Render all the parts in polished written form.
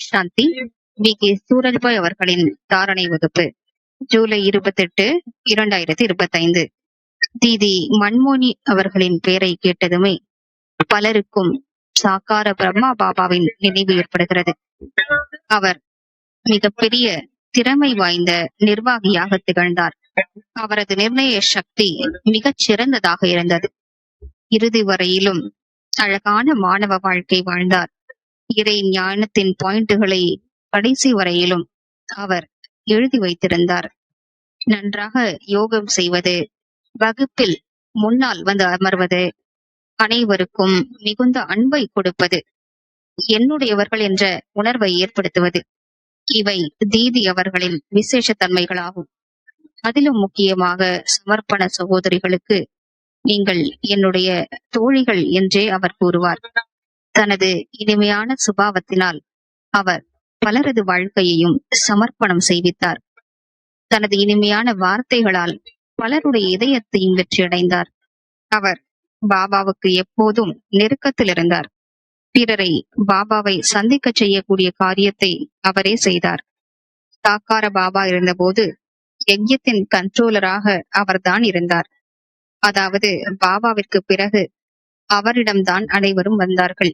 சாந்தி. VK. Surajbhai அவர்களின் தாரணை வகுப்பு. ஜூலை 28, 2025. தீதி மன்மோனி அவர்களின் பெயரை கேட்டதுமே பலருக்கும் சாக்கார பிரம்மா பாபாவின் நினைவு ஏற்படுகிறது. அவர் மிகப்பெரிய திறமை வாய்ந்த நிர்வாகியாக திகழ்ந்தார். அவரது நிர்ணய சக்தி மிகச் சிறந்ததாக இருந்தது. இறுதி வரையிலும் அழகான மாணவ வாழ்க்கை வாழ்ந்தார். இறை ஞானத்தின் பாயிண்டுகளை கடைசி வரையிலும் அவர் எழுதி வைத்திருந்தார். நன்றாக யோகம் செய்வது, வகுப்பில் முன்னால் வந்து அமர்வது, அனைவருக்கும் மிகுந்த அன்பை கொடுப்பது, என்னுடையவர்கள் என்ற உணர்வை ஏற்படுத்துவது, இவை தீதி அவர்களின் விசேஷ தன்மைகளாகும். அதிலும் முக்கியமாக சமர்ப்பண சகோதரிகளுக்கு நீங்கள் என்னுடைய தோழிகள் என்றே அவர் கூறுவார். தனது இனிமையான சுபாவத்தினால் அவர் பலரது வாழ்க்கையையும் சமர்ப்பணம் செய்வித்தார். தனது இனிமையான வார்த்தைகளால் பலருடைய இதயத்தையும் வெற்றியடைந்தார். அவர் பாபாவுக்கு எப்போதும் நெருக்கத்தில் இருந்தார். பிறரை பாபாவை சந்திக்க செய்யக்கூடிய காரியத்தை அவரே செய்தார். சாக்கார பாபா இருந்தபோது யஜ்யத்தின் கண்ட்ரோலராக அவர்தான் இருந்தார். அதாவது பாபாவிற்கு பிறகு அவரிடம்தான் அனைவரும் வந்தார்கள்.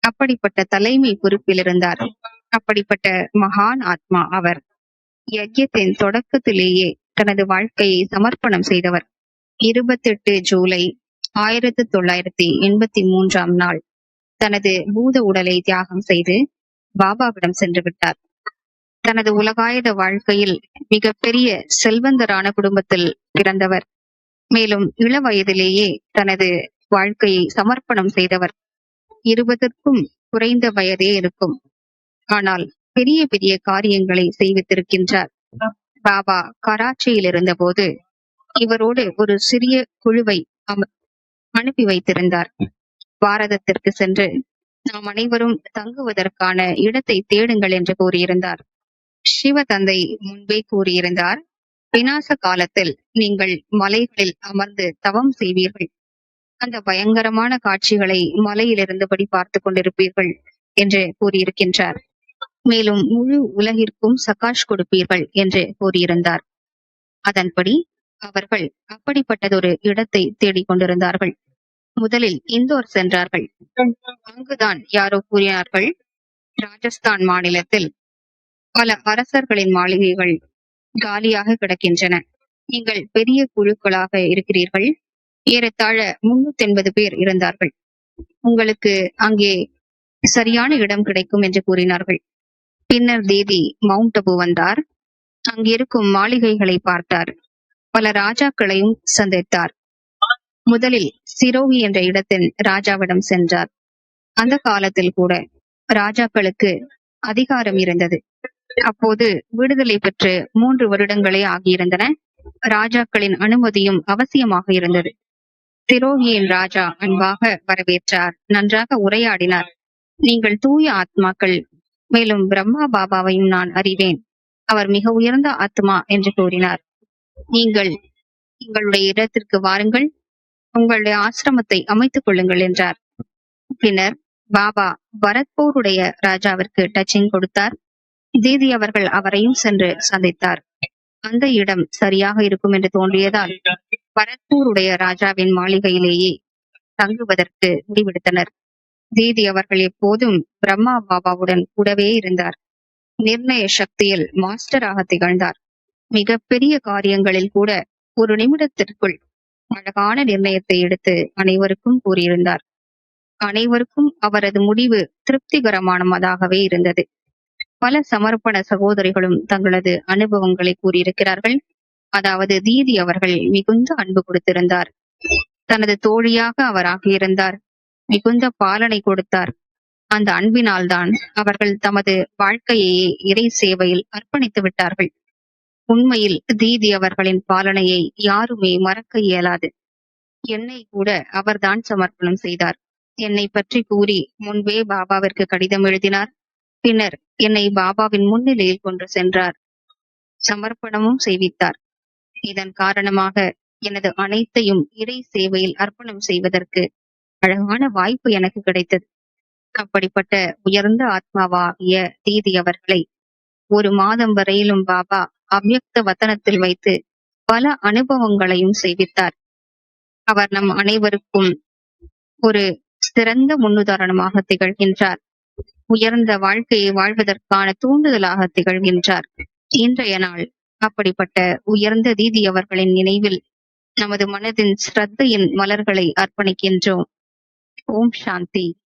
அப்படிப்பட்ட தலைமை பொறுப்பில் இருந்தார். அப்படிப்பட்ட மகான் ஆத்மா அவர். யஜ்யத்தின் தொடக்கத்திலேயே தனது வாழ்க்கையை சமர்ப்பணம் செய்தவர். 28 ஜூலை 1983 நாள் தனது பூத உடலை தியாகம் செய்து பாபாவிடம் சென்று விட்டார். தனது உலகாயத வாழ்க்கையில் மிகப்பெரிய செல்வந்தரான குடும்பத்தில் பிறந்தவர். மேலும் இள வயதிலேயே தனது வாழ்க்கையை சமர்ப்பணம் செய்தவர். 20க்கும் குறைந்த வயதே இருக்கும். ஆனால் பெரிய பெரிய காரியங்களை செய்வித்திருக்கின்றார். பாபா கராச்சியில் இருந்தபோது இவரோடு ஒரு சிறிய குழுவை அனுப்பி வைத்திருந்தார். பாரதத்திற்கு சென்று நாம் அனைவரும் தங்குவதற்கான இடத்தை தேடுங்கள் என்று கூறியிருந்தார். சிவ தந்தை முன்பே கூறியிருந்தார், விநாச காலத்தில் நீங்கள் மலைகளில் அமர்ந்து தவம் செய்வீர்கள். அந்த பயங்கரமான காட்சிகளை மலையிலிருந்தபடி பார்த்து கொண்டிருப்பீர்கள் என்று கூறியிருக்கின்றார். மேலும் முழு உலகிற்கும் சகாஷ் கொடுப்பீர்கள் என்று கூறியிருந்தார். அதன்படி அவர்கள் அப்படிப்பட்டதொரு இடத்தை தேடிக்கொண்டிருந்தார்கள். முதலில் இந்தோர் சென்றார்கள். அங்குதான் யாரோ கூறினார்கள், ராஜஸ்தான் மாநிலத்தில் பல அரசர்களின் மாளிகைகள் காலியாக கிடக்கின்றன. நீங்கள் பெரிய குழுக்களாக இருக்கிறீர்கள். ஏறத்தாழ 380 பேர் இருந்தார்கள். உங்களுக்கு அங்கே சரியான இடம் கிடைக்கும் என்று கூறினார்கள். பின்னர் தேதி மவுண்ட் அபு வந்தார். அங்கிருக்கும் மாளிகைகளை பார்த்தார். பல ராஜாக்களையும் சந்தித்தார். முதலில் சிரோகி என்ற இடத்தின் ராஜாவிடம் சென்றார். அந்த காலத்தில் கூட ராஜாக்களுக்கு அதிகாரம் இருந்தது. அப்போது விடுதலை பெற்று 3 வருடங்களே ஆகியிருந்தன. ராஜாக்களின் அனுமதியும் அவசியமாக இருந்தது. சிரோகியின் ராஜா அன்பாக வரவேற்றார். நன்றாக உரையாடினார். நீங்கள் தூய ஆத்மாக்கள், மேலும் பிரம்மா பாபாவையும் நான் அறிவேன். அவர் மிக உயர்ந்த ஆத்மா என்று கூறினார். நீங்கள் உங்களுடைய இடத்திற்கு வாருங்கள், உங்களுடைய ஆசிரமத்தை அமைத்துக் கொள்ளுங்கள் என்றார். பின்னர் பாபா பரத்பூருடைய ராஜாவிற்கு டச்சிங் கொடுத்தார். தீதி அவர்கள் அவரையும் சென்று சந்தித்தார். அந்த இடம் சரியாக இருக்கும் என்று தோன்றியதால் பரத்பூருடைய ராஜாவின் மாளிகையிலேயே தங்குவதற்கு முடிவெடுத்தனர். தீதி அவர்கள் எப்போதும் பிரம்மா பாபாவுடன் கூடவே இருந்தார். நிர்ணய சக்தியில் மாஸ்டராக திகழ்ந்தார். மிகப்பெரிய காரியங்களில் கூட ஒரு நிமிடத்திற்குள் அழகான நிர்ணயத்தை எடுத்து அனைவருக்கும் கூறியிருந்தார். அனைவருக்கும் அவரது முடிவு திருப்திகரமானதாகவே இருந்தது. பல சமர்ப்பண சகோதரிகளும் தங்களது அனுபவங்களை கூறியிருக்கிறார்கள். அதாவது தீதி அவர்கள் மிகுந்த அன்பு கொடுத்திருந்தார். தனது தோழியாக அவர் ஆகியிருந்தார். மிகுந்த பாலனை கொடுத்தார். அந்த அன்பினால்தான் அவர்கள் தமது வாழ்க்கையை இறை சேவையில் அர்ப்பணித்து விட்டார்கள். உண்மையில் தீதி அவர்களின் பாலனையை யாருமே மறக்க இயலாது. என்னை கூட அவர்தான் சமர்ப்பணம் செய்தார். என்னை பற்றி கூறி முன்பே பாபாவிற்கு கடிதம் எழுதினார். பின்னர் என்னை பாபாவின் முன்னிலையில் கொண்டு சென்றார். சமர்ப்பணமும் செய்வித்தார். இதன் காரணமாக எனது அனைத்தையும் இறை சேவையில் அர்ப்பணம் செய்வதற்கு அழகான வாய்ப்பு எனக்கு கிடைத்தது. அப்படிப்பட்ட உயர்ந்த ஆத்மாவாகிய தீதி அவர்களை ஒரு மாதம் வரையிலும் பாபா அவ்யக்த வதனத்தில் வைத்து பல அனுபவங்களையும் செய்வித்தார். அவர் நம் அனைவருக்கும் ஒரு சிறந்த முன்னுதாரணமாக திகழ்கின்றார். உயர்ந்த வாழ்க்கையை வாழ்வதற்கான தூண்டுதலாக திகழ்கின்றார். இன்றைய நாள் அப்படிப்பட்ட உயர்ந்த தீதி அவர்களின் நினைவில் நமது மனதின் ஸ்ரத்தையின் மலர்களை அர்ப்பணிக்கின்றோம். ஓம் சாந்தி.